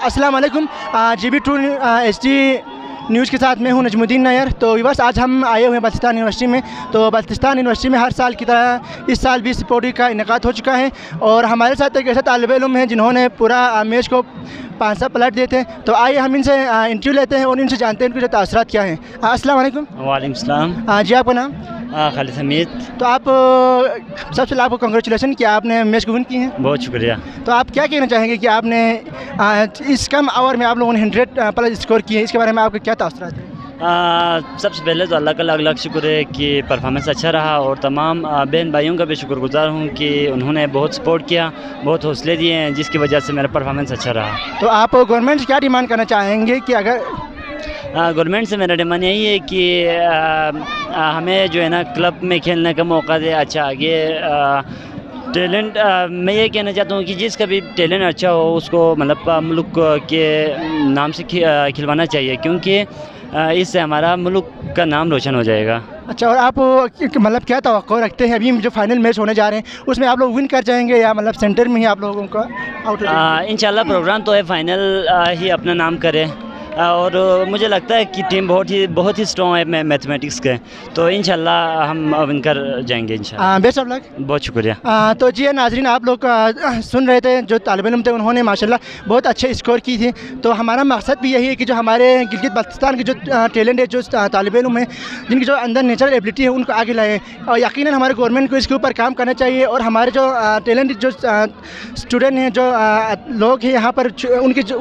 अस्सलाम वालेकुम। GB True HD news के साथ मैं हूं नजमुद्दीन नायर। तो बस आज हम आए हुए हैं बल्तिस्तान यूनिवर्सिटी में। तो बल्तिस्तान यूनिवर्सिटी में हर साल की तरह इस साल भी स्पोर्ट वीक का इनेकाद हो चुका है और हमारे साथ एक ऐसा तालिब इल्म है जिन्होंने पूरा मैच को 5 पलट दिए थे। तो आइए हम इनसे इंटरव्यू लेते हैं और इनसे जानते हैं उनके जो तासरात क्या हैं। अस्सलाम वालेकुम। वालेकुम सलाम। जी आपका नाम? खालिद हमीद। तो आप सबसे पहले आपको कंग्रेचुलेसन कि आपने मैच को विन की हैं। बहुत शुक्रिया। तो आप क्या कहना चाहेंगे कि आपने इस कम आवर में आप लोगों ने 100 प्लस स्कोर किए, इसके बारे में आपके क्या तासरात हैं? सबसे पहले तो अल्लाह का लाख लाख शुक्र है कि परफॉर्मेंस अच्छा रहा और तमाम बहन भाइयों का भी शुक्रगुजार हूँ कि उन्होंने बहुत सपोर्ट किया, बहुत हौसले दिए हैं, जिसकी वजह से मेरा परफॉर्मेंस अच्छा रहा। तो आप गवर्नमेंट से क्या डिमांड करना चाहेंगे कि अगर गवर्नमेंट से मेरा डिमांड यही है कि हमें जो है ना क्लब में खेलने का मौका दे। अच्छा आगे टैलेंट मैं ये कहना चाहता हूँ कि जिसका भी टैलेंट अच्छा हो उसको मतलब मुल्क के नाम से खिलवाना चाहिए, क्योंकि इससे हमारा मुल्क का नाम रोशन हो जाएगा। अच्छा, और आप मतलब क्या तवक्को रखते हैं? अभी जो फाइनल मैच होने जा रहे हैं उसमें आप लोग विन कर जाएंगे या मतलब सेंटर में ही आप लोगों का आउट? इंशाल्लाह प्रोग्राम तो है फाइनल ही अपना नाम करे और मुझे लगता है कि टीम बहुत ही स्ट्रॉन्ग है मैथमेटिक्स के, तो इंशाल्लाह हम विन कर जाएंगे इंशाल्लाह। Best of luck. बहुत शुक्रिया। तो जी नाजरीन, आप लोग सुन रहे थे जो तालिब इल्म थे, उन्होंने माशाल्लाह बहुत अच्छे स्कोर की थी। तो हमारा मकसद भी यही है कि जो हमारे गिलगित बल्तिस्तान के जो टैलेंट है, जो तालिब इल्म है, जिनकी जो अंदर नेचुरल एबिलिटी है, उनको आगे लाएँ और यकीनन हमारे गवर्नमेंट को इसके ऊपर काम करना चाहिए। और हमारे जो टैलेंट जो स्टूडेंट हैं, जो लोग हैं यहाँ पर,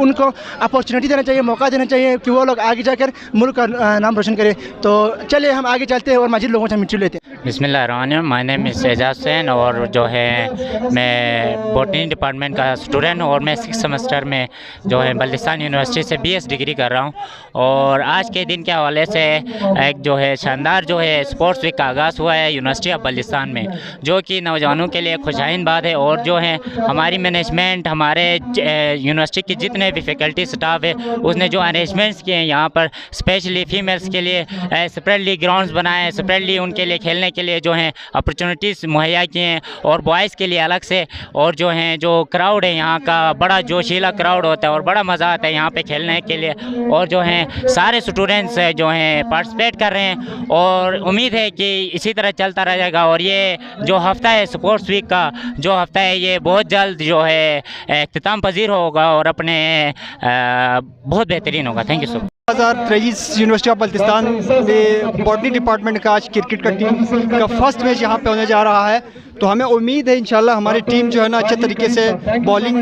उनको अपॉर्चुनिटी देना चाहिए, मौका देना चाहिए कि वो लोग आगे जाकर मुल्क का नाम रोशन करें। तो चलिए हम आगे चलते हैं और मजीद लोगों से इंटरव्यू लेते हैं। बिस्मिल्लाहिर्रहमानिर्रहीम। My name is Ejaz Hussain और जो है मैं बॉटनी डिपार्टमेंट का स्टूडेंट हूँ और मैं 6th सेमेस्टर में जो है बल्तिस्तान यूनिवर्सिटी से BS डिग्री कर रहा हूँ। और आज के दिन के हवाले से एक जो है शानदार जो है स्पोर्ट्स वीक का आगाज़ हुआ है यूनिवर्सिटी ऑफ बल्तिस्तान में, जो कि नौजवानों के लिए खुशाइन बात है। और जो है हमारी मैनेजमेंट, हमारे यूनिवर्सिटी की जितने भी फैकल्टी स्टाफ है, उसने जो अरेंजमेंट्स किए हैं यहाँ पर स्पेशली फ़ीमेल्स के लिए सेपरेटली ग्राउंड्स बनाए, सेपरेटली उनके लिए खेलने के लिए जो है अपॉर्चुनिटीज़ मुहैया किए हैं, और बॉयज़ के लिए अलग से। और जो हैं जो क्राउड है यहाँ का बड़ा जोशीला क्राउड होता है और बड़ा मज़ा आता है यहाँ पे खेलने के लिए। और जो हैं सारे स्टूडेंट्स जो हैं पार्टिसिपेट कर रहे हैं और उम्मीद है कि इसी तरह चलता रहेगा। और ये जो हफ़्ता है स्पोर्ट्स वीक का जो हफ़्ता है, ये बहुत जल्द जो है इख्तिताम पजीर होगा और अपने बहुत बेहतरीन होगा। Thank you so much. 2023 university of Baltistan में बॉटनी डिपार्टमेंट का आज क्रिकेट का टीम का फर्स्ट मैच यहाँ पे होने जा रहा है। तो हमें उम्मीद है इंशाल्लाह हमारी टीम जो है ना अच्छे तरीके से, बॉलिंग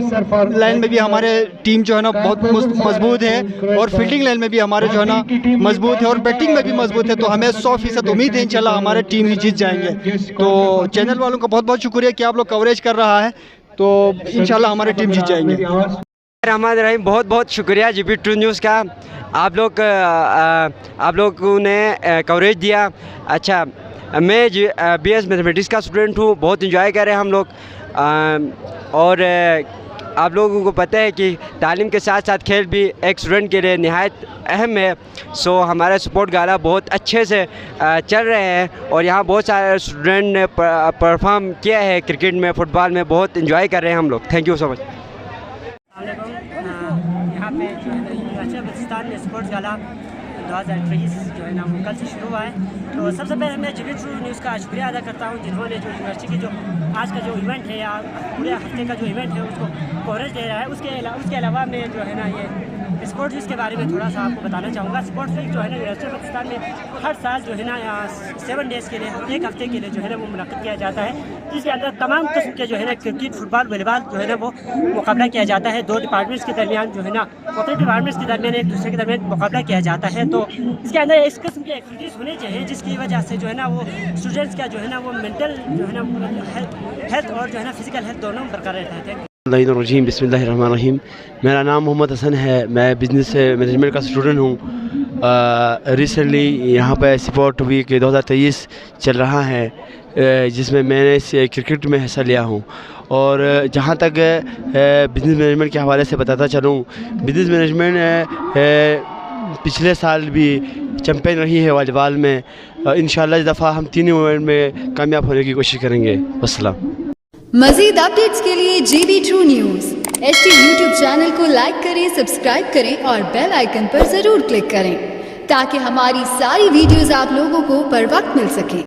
लाइन में भी हमारे टीम जो है ना बहुत मजबूत है और फील्डिंग लाइन में भी हमारे जो है ना मजबूत है और बैटिंग में भी मजबूत है। तो हमें 100% उम्मीद है इंशाल्लाह हमारे टीम ही जीत जाएंगे। तो चैनल वालों का बहुत बहुत शुक्रिया कि आप लोग कवरेज कर रहा है, तो इंशाल्लाह हमारी टीम जीत जाएंगे। रहमान रहीम। बहुत बहुत शुक्रिया GB True न्यूज़ का, आप लोगों ने कवरेज दिया। अच्छा, मैं BS मैथमेटिक्स का स्टूडेंट हूँ, बहुत इंजॉय कर रहे हैं हम लोग। और आप लोगों को पता है कि तालीम के साथ साथ खेल भी एक स्टूडेंट के लिए निहायत अहम है। सो हमारा स्पोर्ट गाला बहुत अच्छे से चल रहे हैं और यहाँ बहुत सारे स्टूडेंट ने परफॉर्म किया है क्रिकेट में, फुटबॉल में, बहुत इंजॉय कर रहे हैं हम लोग। Thank you so much. यहाँ पे जो है यूनिवर्सिटी ऑफ बल्तिस्तान में स्पोर्ट्स गाला 2023 जो है ना वो कल से शुरू हुआ है। तो सबसे पहले मैं GB True न्यूज़ का शुक्रिया अदा करता हूँ जिन्होंने जो यूनिवर्सिटी के जो आज का जो इवेंट है या पूरे हफ्ते का जो इवेंट है उसको कवरेज दे रहा है। उसके अलावा मैं जो है ना ये स्पोर्ट्स वीक के बारे में थोड़ा सा आपको बताना चाहूँगा। स्पोर्ट्स वीक जो है ना यूनिवर्सिटी ऑफ बल्तिस्तान में हर साल जो है ना 7 डेज़ के लिए, एक हफ्ते के लिए जो है ना वो मुनक़्क़िद किया जाता है, जिसके अंदर तमाम किस्म के जो है ना क्रिकेट, फुटबॉल, वॉलीबॉल जो है ना वो मुकाबला किया जाता है। 2 डिपार्टमेंट्स के दरमियान जो है ना मुख्तलिफ डिपार्टमेंट्स के दरमियान एक दूसरे के दरमियान मुकाबला किया जाता है। तो इसके अंदर इस किस्म की एक्टिविटीज़ होनी चाहिए जिसकी वजह से जो है ना वो स्टूडेंट्स का जो है ना वो मेंटल जो है ना हेल्थ और जो है ना फिजिकल हेल्थ दोनों बरकरार रहता है। बिस्मिल्लाहिर्रहमानिर्रहीम। मेरा नाम मोहम्मद हसन है, मैं बिज़नेस मैनेजमेंट का स्टूडेंट हूँ। रिसेंटली यहाँ पर स्पोर्ट वीक 2023 चल रहा है जिसमें मैंने क्रिकेट में हिस्सा लिया हूँ। और जहाँ तक बिज़नेस मैनेजमेंट के हवाले से बताता चलूँ, बिज़नेस मैनेजमेंट पिछले साल भी चैम्पियन रही है वॉलीबॉल में। इंशाल्लाह इस दफ़ा हम 3 इवेंट में कामयाब होने की कोशिश करेंगे। वस्सलाम। मज़ीद अपडेट्स के लिए GB True news ST YouTube channel को लाइक करें, सब्सक्राइब करें और बेल आइकन पर ज़रूर क्लिक करें ताकि हमारी सारी वीडियोस आप लोगों को बर वक्त मिल सके।